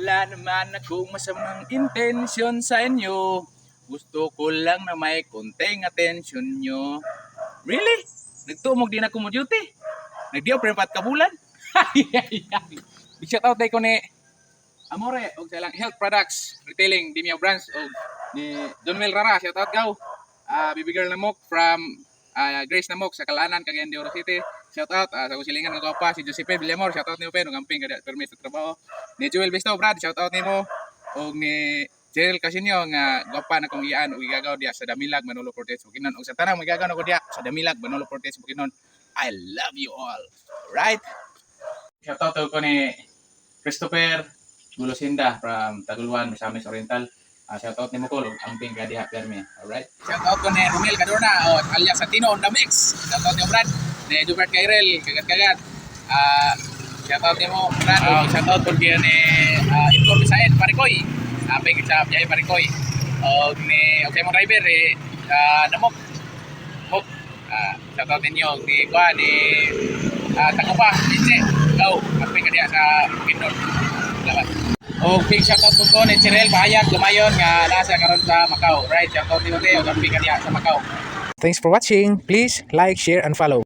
Wala naman akong masamang intensyon sa inyo. Gusto ko lang na may konting atensyon nyo. Really? Nagtumog din ako mo duty? Nagdiyaw pa rin pat kabulan? Big shout out ko ni Amore og sa ilang health products retailing Dimio branch og ni John Mel Rara, shout out gaw. Baby girl Namok from Grace Namok sa Kalanan, Cagayan de Oro City. Shout out sa kusilingan ng pa si Josepe Villamor, shout out niyo pa ng amping kada permit sa trabaho. Ni Joel Besto Brad, shout out nimo og ni Jerel Casinyo nga gwapa na kong iyaan og igagaw diya sa Damilag Manolo Portes Bukidnon og sa tanang magagaw na ko diya sa Damilag Manolo Portes Bukidnon. I love you all. Right? Shout out ko ni Christopher Gulosinda from Taguluan, Misamis Oriental. Shout out ni Mukol, amping kadiha permi. Alright. Shout out ko ni Romel Cadorna alias Santino on the mix. Shout out ni Brad, ni Jubert Kairel, kagat-kagat. Shout out ni mo Brad. Shout out po kaya ni Intor Bisaen Parikoy. Amping sa Biyahe Parikoy. Og ni Oksemo Driver Namok. Mok. Shout out ninyo ni Kwa ni Tagupa, Lince. Go, amping kadiha sa Bukidnon. Salamat. O big shoutout po ni Chirel Bahayag Lumayon nga nasa karon sa Macau. Right, shoutout ni Mateo, amping kadiha sa Macau. Thanks for watching. Please like, share, and follow.